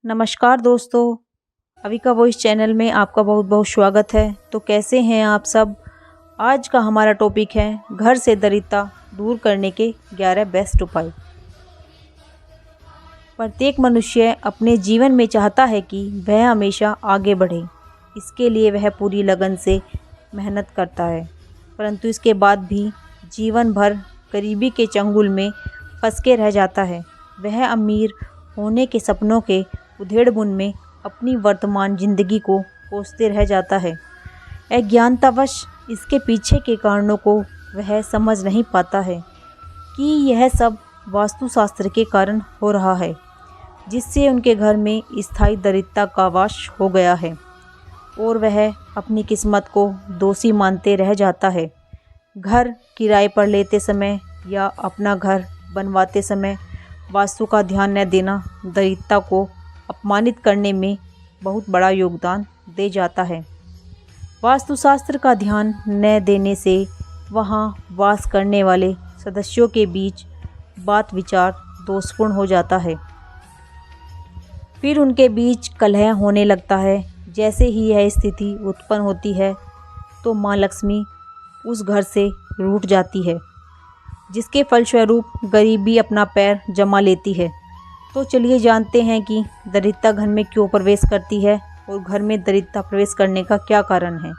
नमस्कार दोस्तों, Avika voice channel में आपका बहुत बहुत स्वागत है। तो कैसे हैं आप सब। आज का हमारा टॉपिक है घर से दरिद्रता दूर करने के 11 बेस्ट उपाय। प्रत्येक मनुष्य अपने जीवन में चाहता है कि वह हमेशा आगे बढ़े। इसके लिए वह पूरी लगन से मेहनत करता है, परंतु इसके बाद भी जीवन भर गरीबी के चंगुल में फंस के रह जाता है। वह अमीर होने के सपनों के उधेड़-बुन में अपनी वर्तमान जिंदगी को कोसते रह जाता है। अज्ञानतावश इसके पीछे के कारणों को वह समझ नहीं पाता है कि यह सब वास्तुशास्त्र के कारण हो रहा है, जिससे उनके घर में स्थायी दरिद्रता का वास हो गया है और वह अपनी किस्मत को दोषी मानते रह जाता है। घर किराए पर लेते समय या अपना घर बनवाते समय वास्तु का ध्यान न देना दरिद्रता को अपमानित करने में बहुत बड़ा योगदान दे जाता है। वास्तुशास्त्र का ध्यान न देने से वहां वास करने वाले सदस्यों के बीच बात विचार दोषपूर्ण हो जाता है। फिर उनके बीच कलह होने लगता है। जैसे ही यह स्थिति उत्पन्न होती है तो माँ लक्ष्मी उस घर से रूठ जाती है, जिसके फलस्वरूप गरीबी अपना पैर जमा लेती है। तो चलिए जानते हैं कि दरिद्रता घर में क्यों प्रवेश करती है और घर में दरिद्रता प्रवेश करने का क्या कारण है।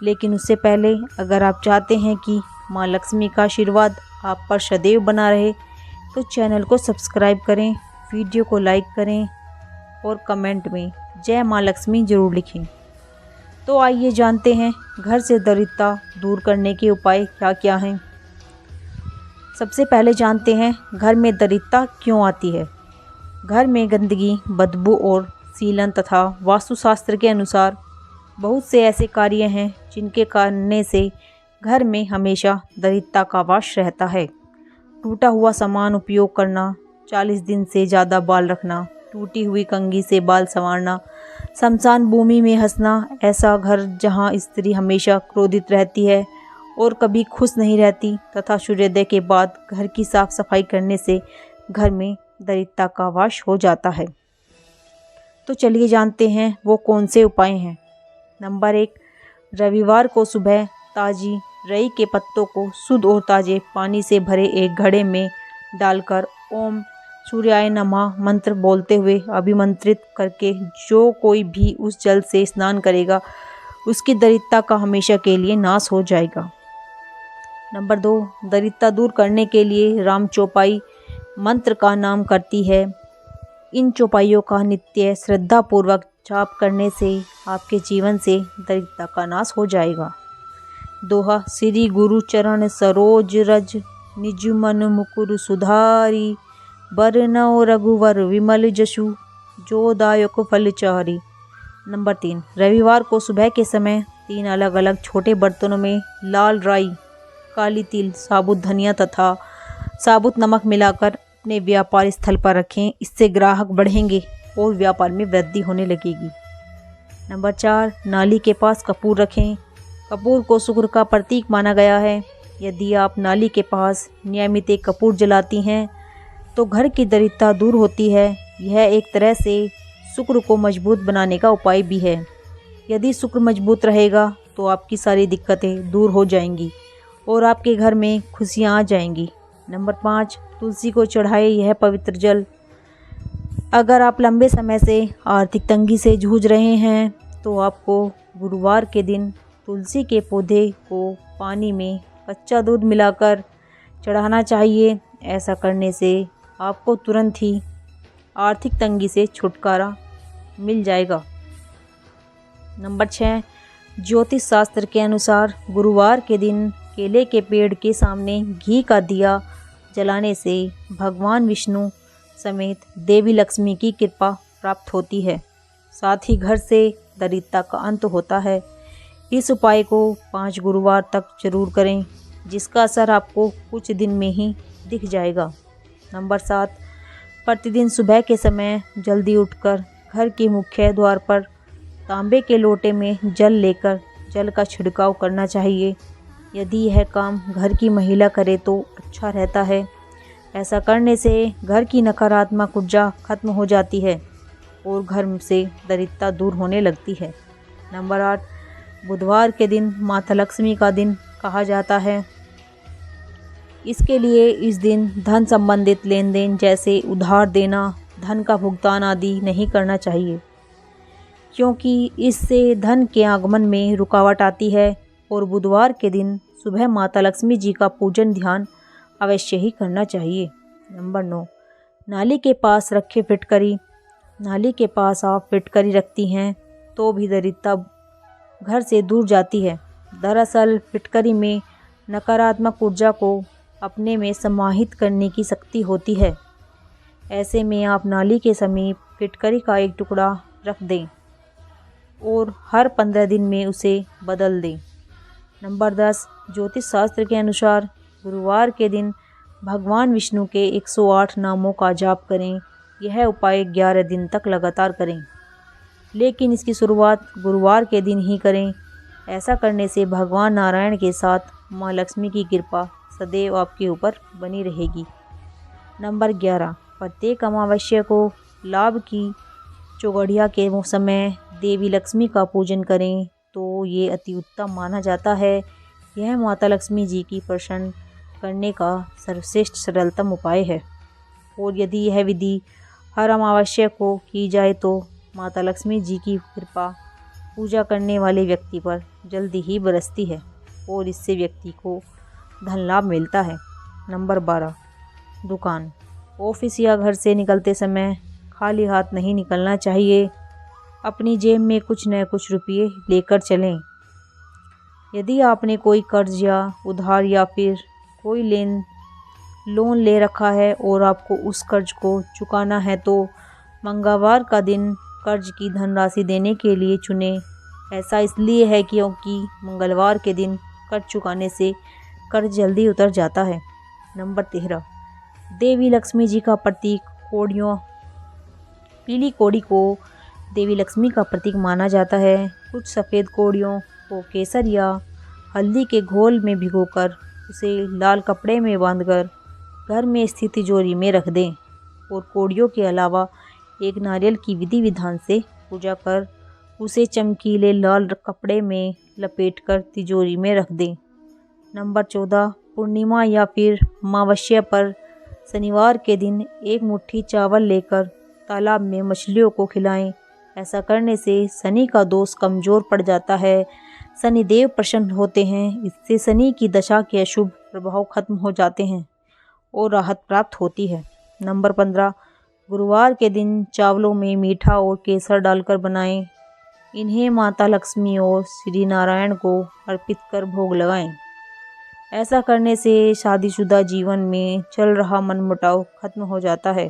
लेकिन उससे पहले अगर आप चाहते हैं कि माँ लक्ष्मी का आशीर्वाद आप पर सदैव बना रहे तो चैनल को सब्सक्राइब करें, वीडियो को लाइक करें और कमेंट में जय माँ लक्ष्मी ज़रूर लिखें। तो आइए जानते हैं घर से दरिद्रता दूर करने के उपाय क्या क्या हैं। सबसे पहले जानते हैं घर में दरिद्रता क्यों आती है। घर में गंदगी, बदबू और सीलन तथा वास्तुशास्त्र के अनुसार बहुत से ऐसे कार्य हैं जिनके करने से घर में हमेशा दरिद्रता का वास रहता है। टूटा हुआ सामान उपयोग करना, 40 दिन से ज़्यादा बाल रखना, टूटी हुई कंघी से बाल संवारना, शमशान भूमि में हंसना, ऐसा घर जहां स्त्री हमेशा क्रोधित रहती है और कभी खुश नहीं रहती तथा सूर्योदय के बाद घर की साफ सफाई करने से घर में दरिद्रता का वास हो जाता है। तो चलिए जानते हैं वो कौन से उपाय हैं। नंबर 1, रविवार को सुबह ताजी रई के पत्तों को शुद्ध और ताजे पानी से भरे एक घड़े में डालकर ओम सूर्याय नमः मंत्र बोलते हुए अभिमंत्रित करके जो कोई भी उस जल से स्नान करेगा उसकी दरिद्रता का हमेशा के लिए नाश हो जाएगा। नंबर 2, दरिद्रता दूर करने के लिए राम चौपाई मंत्र का नाम करती है। इन चौपाइयों का नित्य श्रद्धा पूर्वक जाप करने से आपके जीवन से दरिद्रता का नाश हो जाएगा। दोहा, श्री गुरु चरण सरोज रज निज मन मुकुर सुधारी, बरनौ रघुवर विमल जसु जो दायक फल चारी। नंबर 3, रविवार को सुबह के समय 3 अलग अलग छोटे बर्तनों में लाल राई, काली तिल, साबुत धनिया तथा साबुत नमक मिलाकर अपने व्यापार स्थल पर रखें। इससे ग्राहक बढ़ेंगे और व्यापार में वृद्धि होने लगेगी। नंबर 4, नाली के पास कपूर रखें। कपूर को शुक्र का प्रतीक माना गया है। यदि आप नाली के पास नियमित एक कपूर जलाती हैं तो घर की दरिद्रता दूर होती है। यह एक तरह से शुक्र को मजबूत बनाने का उपाय भी है। यदि शुक्र मजबूत रहेगा तो आपकी सारी दिक्कतें दूर हो जाएंगी और आपके घर में खुशियाँ आ जाएंगी। नंबर 5, तुलसी को चढ़ाए यह पवित्र जल। अगर आप लंबे समय से आर्थिक तंगी से जूझ रहे हैं तो आपको गुरुवार के दिन तुलसी के पौधे को पानी में कच्चा दूध मिलाकर चढ़ाना चाहिए। ऐसा करने से आपको तुरंत ही आर्थिक तंगी से छुटकारा मिल जाएगा। नंबर 6, ज्योतिष शास्त्र के अनुसार गुरुवार के दिन केले के पेड़ के सामने घी का दिया जलाने से भगवान विष्णु समेत देवी लक्ष्मी की कृपा प्राप्त होती है। साथ ही घर से दरिद्रता का अंत होता है। इस उपाय को 5 गुरुवार तक जरूर करें, जिसका असर आपको कुछ दिन में ही दिख जाएगा। नंबर 7, प्रतिदिन सुबह के समय जल्दी उठकर घर के मुख्य द्वार पर तांबे के लोटे में जल लेकर जल का छिड़काव करना चाहिए। यदि यह काम घर की महिला करे तो अच्छा रहता है। ऐसा करने से घर की नकारात्मक ऊर्जा खत्म हो जाती है। और घर से दरिद्रता दूर होने लगती है। नंबर 8, बुधवार के दिन माता लक्ष्मी का दिन कहा जाता है। इसके लिए इस दिन धन संबंधित लेन देन जैसे उधार देना, धन का भुगतान आदि नहीं करना चाहिए, क्योंकि इससे धन के आगमन में रुकावट आती है। और बुधवार के दिन सुबह माता लक्ष्मी जी का पूजन ध्यान अवश्य ही करना चाहिए। नंबर 9, नाली के पास रखे फिटकरी। नाली के पास आप फिटकरी रखती हैं तो भी दरिद्रता घर से दूर जाती है। दरअसल फिटकरी में नकारात्मक ऊर्जा को अपने में समाहित करने की शक्ति होती है। ऐसे में आप नाली के समीप फिटकरी का एक टुकड़ा रख दें और हर 15 दिन में उसे बदल दें। नंबर 10, ज्योतिष शास्त्र के अनुसार गुरुवार के दिन भगवान विष्णु के 108 नामों का जाप करें। यह उपाय 11 दिन तक लगातार करें, लेकिन इसकी शुरुआत गुरुवार के दिन ही करें। ऐसा करने से भगवान नारायण के साथ माँ लक्ष्मी की कृपा सदैव आपके ऊपर बनी रहेगी। नंबर 11, प्रत्येक अमावस्या को लाभ की चौगड़िया के समय देवी लक्ष्मी का पूजन करें तो ये अति उत्तम माना जाता है। यह माता लक्ष्मी जी की प्रसन्न करने का सर्वश्रेष्ठ सरलतम उपाय है। और यदि यह विधि हर अमावस्या को की जाए तो माता लक्ष्मी जी की कृपा पूजा करने वाले व्यक्ति पर जल्दी ही बरसती है और इससे व्यक्ति को धन लाभ मिलता है। नंबर 12, दुकान। ऑफिस या घर से निकलते समय खाली हाथ नहीं निकलना चाहिए। अपनी जेब में कुछ न कुछ रुपये लेकर चलें। यदि आपने कोई कर्ज या उधार या फिर कोई लोन ले रखा है और आपको उस कर्ज को चुकाना है तो मंगलवार का दिन कर्ज की धनराशि देने के लिए चुनें। ऐसा इसलिए है क्योंकि मंगलवार के दिन कर्ज चुकाने से कर्ज जल्दी उतर जाता है। नंबर 13, देवी लक्ष्मी जी का प्रतीक कौड़ियों। पीली कौड़ी को देवी लक्ष्मी का प्रतीक माना जाता है। कुछ सफ़ेद कौड़ियों को केसर या हल्दी के घोल में भिगोकर उसे लाल कपड़े में बांधकर घर में स्थित तिजोरी में रख दें और कौड़ियों के अलावा एक नारियल की विधि विधान से पूजा कर उसे चमकीले लाल कपड़े में लपेटकर तिजोरी में रख दें। नंबर 14, पूर्णिमा या फिर अमावस्या पर शनिवार के दिन एक मुट्ठी चावल लेकर तालाब में मछलियों को खिलाएं। ऐसा करने से शनि का दोष कमज़ोर पड़ जाता है, शनिदेव प्रसन्न होते हैं। इससे शनि की दशा के अशुभ प्रभाव खत्म हो जाते हैं और राहत प्राप्त होती है। नंबर 15, गुरुवार के दिन चावलों में मीठा और केसर डालकर बनाएं। इन्हें माता लक्ष्मी और श्री नारायण को अर्पित कर भोग लगाएं। ऐसा करने से शादीशुदा जीवन में चल रहा मनमुटाव खत्म हो जाता है।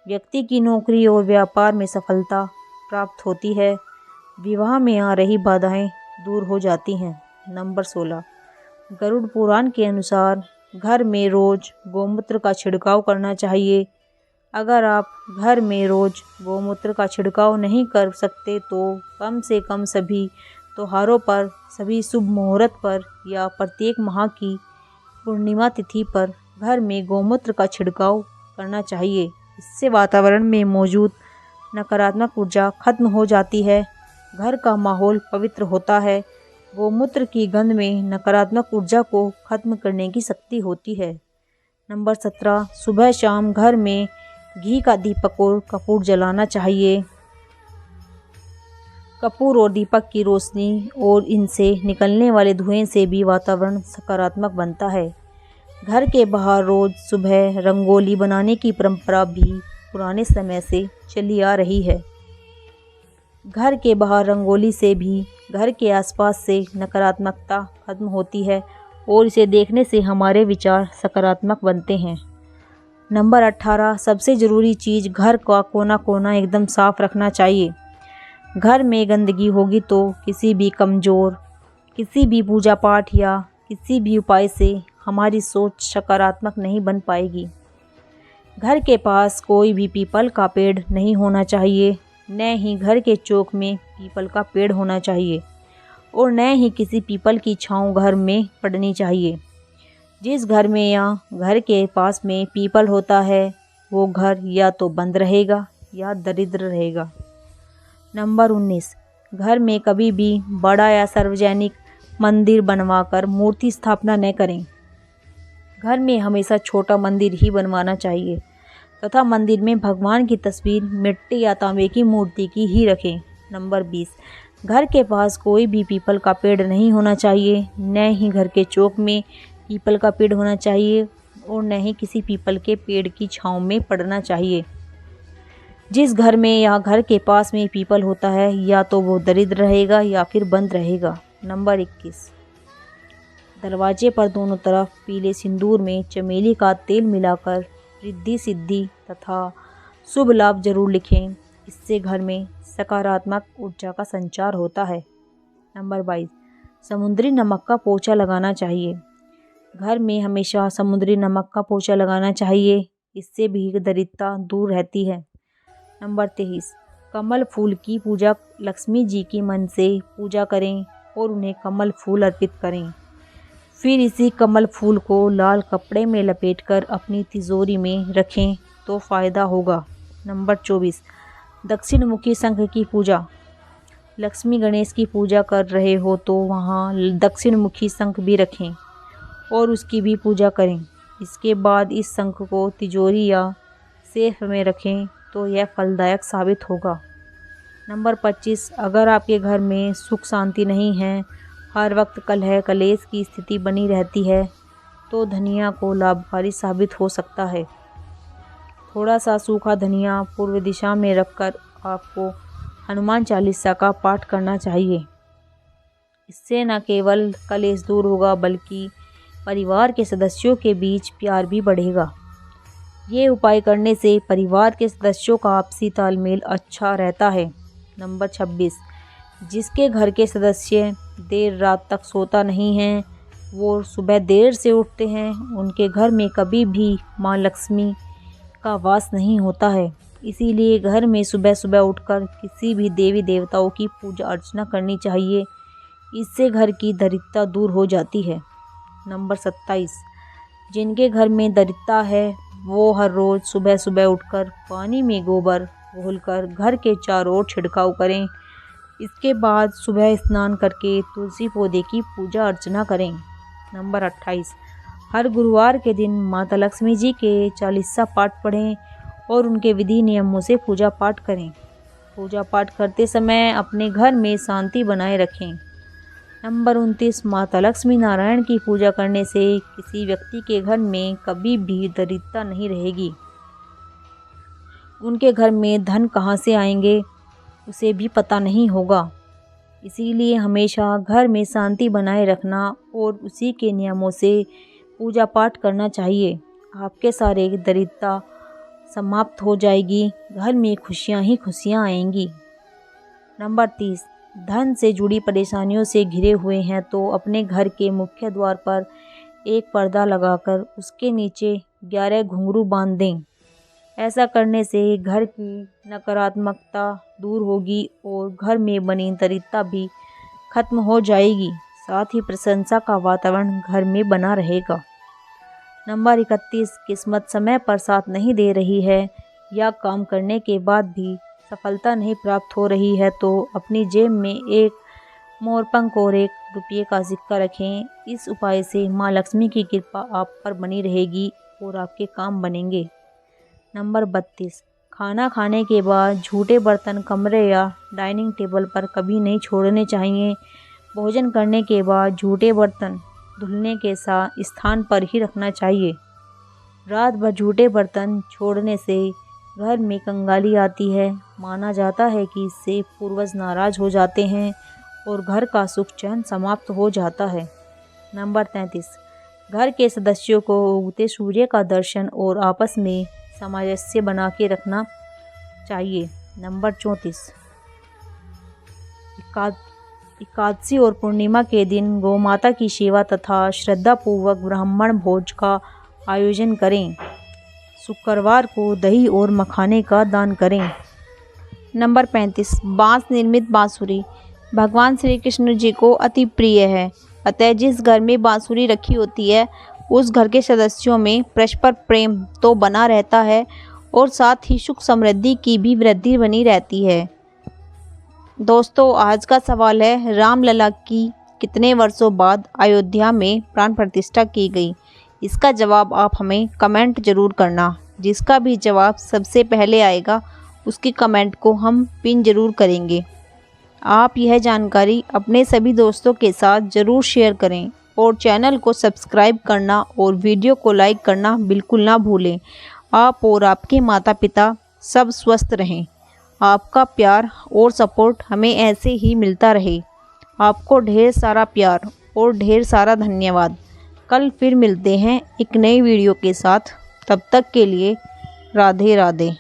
व्यक्ति की नौकरी और व्यापार में सफलता प्राप्त होती है। विवाह में आ रही बाधाएं दूर हो जाती हैं। नंबर 16, गरुड़ पुराण के अनुसार घर में रोज गौमूत्र का छिड़काव करना चाहिए। अगर आप घर में रोज गौमूत्र का छिड़काव नहीं कर सकते तो कम से कम सभी त्योहारों पर, सभी शुभ मुहूर्त पर या प्रत्येक माह की पूर्णिमा तिथि पर घर में गौमूत्र का छिड़काव करना चाहिए। इससे वातावरण में मौजूद नकारात्मक ऊर्जा खत्म हो जाती है, घर का माहौल पवित्र होता है। गौमूत्र की गंध में नकारात्मक ऊर्जा को खत्म करने की शक्ति होती है। नंबर 17, सुबह शाम घर में घी का दीपक और कपूर जलाना चाहिए। कपूर और दीपक की रोशनी और इनसे निकलने वाले धुएं से भी वातावरण सकारात्मक बनता है। घर के बाहर रोज सुबह रंगोली बनाने की परंपरा भी पुराने समय से चली आ रही है। घर के बाहर रंगोली से भी घर के आसपास से नकारात्मकता खत्म होती है और इसे देखने से हमारे विचार सकारात्मक बनते हैं। नंबर 18, सबसे ज़रूरी चीज़ घर का कोना कोना एकदम साफ रखना चाहिए। घर में गंदगी होगी तो किसी भी कमज़ोर, किसी भी पूजा पाठ या किसी भी उपाय से हमारी सोच सकारात्मक नहीं बन पाएगी। घर के पास कोई भी पीपल का पेड़ नहीं होना चाहिए, न ही घर के चौक में पीपल का पेड़ होना चाहिए और न ही किसी पीपल की छांव घर में पड़नी चाहिए। जिस घर में या घर के पास में पीपल होता है वो घर या तो बंद रहेगा या दरिद्र रहेगा। नंबर 19, घर में कभी भी बड़ा या सार्वजनिक मंदिर बनवाकर मूर्ति स्थापना न करें। घर में हमेशा छोटा मंदिर ही बनवाना चाहिए तथा मंदिर में भगवान की तस्वीर मिट्टी या तांबे की मूर्ति की ही रखें। नंबर 20, घर के पास कोई भी पीपल का पेड़ नहीं होना चाहिए, न ही घर के चौक में पीपल का पेड़ होना चाहिए और न ही किसी पीपल के पेड़ की छांव में पड़ना चाहिए। जिस घर में या घर के पास में पीपल होता है या तो वो दरिद्र रहेगा या फिर बंद रहेगा। नंबर 21, दरवाजे पर दोनों तरफ पीले सिंदूर में चमेली का तेल मिलाकर रिद्धि सिद्धि तथा शुभ लाभ जरूर लिखें। इससे घर में सकारात्मक ऊर्जा का संचार होता है। नंबर 22, समुद्री नमक का पोछा लगाना चाहिए। घर में हमेशा समुद्री नमक का पोछा लगाना चाहिए, इससे भी दरिद्रता दूर रहती है। नंबर 23, कमल फूल की पूजा लक्ष्मी जी की मन से पूजा करें और उन्हें कमल फूल अर्पित करें। फिर इसी कमल फूल को लाल कपड़े में लपेटकर अपनी तिजोरी में रखें तो फ़ायदा होगा। नंबर 24, दक्षिण मुखी शंख की पूजा। लक्ष्मी गणेश की पूजा कर रहे हो तो वहाँ दक्षिण मुखी शंख भी रखें और उसकी भी पूजा करें। इसके बाद इस शंख को तिजोरी या सेफ में रखें तो यह फलदायक साबित होगा। नंबर 25, अगर आपके घर में सुख शांति नहीं है, हर वक्त कलह कलेश की स्थिति बनी रहती है, तो धनिया को लाभकारी साबित हो सकता है। थोड़ा सा सूखा धनिया पूर्व दिशा में रखकर आपको हनुमान चालीसा का पाठ करना चाहिए। इससे न केवल कलेश दूर होगा बल्कि परिवार के सदस्यों के बीच प्यार भी बढ़ेगा। ये उपाय करने से परिवार के सदस्यों का आपसी तालमेल अच्छा रहता है। नंबर 26, जिसके घर के सदस्य देर रात तक सोता नहीं हैं, वो सुबह देर से उठते हैं, उनके घर में कभी भी माँ लक्ष्मी का वास नहीं होता है। इसीलिए घर में सुबह सुबह उठकर किसी भी देवी देवताओं की पूजा अर्चना करनी चाहिए। इससे घर की दरिद्रता दूर हो जाती है। नंबर 27, जिनके घर में दरिद्रता है वो हर रोज़ सुबह सुबह उठकर पानी में गोबर घोलकर घर के चारों ओर छिड़काव करें। इसके बाद सुबह स्नान करके तुलसी पौधे की पूजा अर्चना करें। नंबर 28, हर गुरुवार के दिन माता लक्ष्मी जी के चालीसा पाठ पढ़ें और उनके विधि नियमों से पूजा पाठ करें। पूजा पाठ करते समय अपने घर में शांति बनाए रखें। नंबर 29, माता लक्ष्मी नारायण की पूजा करने से किसी व्यक्ति के घर में कभी भी दरिद्रता नहीं रहेगी। उनके घर में धन कहाँ से आएंगे उसे भी पता नहीं होगा। इसीलिए हमेशा घर में शांति बनाए रखना और उसी के नियमों से पूजा पाठ करना चाहिए। आपके सारे दरिद्रता समाप्त हो जाएगी, घर में खुशियाँ ही खुशियाँ आएंगी। नंबर 30, धन से जुड़ी परेशानियों से घिरे हुए हैं तो अपने घर के मुख्य द्वार पर एक पर्दा लगाकर उसके नीचे 11 घुंघरू बांध दें। ऐसा करने से घर की नकारात्मकता दूर होगी और घर में बनी दरिद्रता भी खत्म हो जाएगी। साथ ही प्रशंसा का वातावरण घर में बना रहेगा। नंबर 31, किस्मत समय पर साथ नहीं दे रही है या काम करने के बाद भी सफलता नहीं प्राप्त हो रही है तो अपनी जेब में एक मोरपंख और 1 रुपये का सिक्का रखें। इस उपाय से माँ लक्ष्मी की कृपा आप पर बनी रहेगी और आपके काम बनेंगे। नंबर 32, खाना खाने के बाद झूठे बर्तन कमरे या डाइनिंग टेबल पर कभी नहीं छोड़ने चाहिए। भोजन करने के बाद झूठे बर्तन धुलने के स्थान पर ही रखना चाहिए। रात भर झूठे बर्तन छोड़ने से घर में कंगाली आती है। माना जाता है कि इससे पूर्वज नाराज हो जाते हैं और घर का सुख चैन समाप्त हो जाता है। नंबर 33, घर के सदस्यों को उगते सूर्य का दर्शन और आपस में सामंजस्य बना के रखना चाहिए। नंबर 34, एकादशी और पूर्णिमा के दिन गौ माता की सेवा तथा श्रद्धापूर्वक ब्राह्मण भोज का आयोजन करें। शुक्रवार को दही और मखाने का दान करें। नंबर 35, बांस निर्मित बांसुरी भगवान श्री कृष्ण जी को अति प्रिय है। अतः जिस घर में बांसुरी रखी होती है उस घर के सदस्यों में परस्पर प्रेम तो बना रहता है और साथ ही सुख समृद्धि की भी वृद्धि बनी रहती है। दोस्तों, आज का सवाल है, रामलला की कितने वर्षों बाद अयोध्या में प्राण प्रतिष्ठा की गई? इसका जवाब आप हमें कमेंट जरूर करना। जिसका भी जवाब सबसे पहले आएगा उसकी कमेंट को हम पिन जरूर करेंगे। आप यह जानकारी अपने सभी दोस्तों के साथ ज़रूर शेयर करें और चैनल को सब्सक्राइब करना और वीडियो को लाइक करना बिल्कुल ना भूलें। आप और आपके माता पिता सब स्वस्थ रहें। आपका प्यार और सपोर्ट हमें ऐसे ही मिलता रहे। आपको ढेर सारा प्यार और ढेर सारा धन्यवाद। कल फिर मिलते हैं एक नई वीडियो के साथ। तब तक के लिए राधे राधे।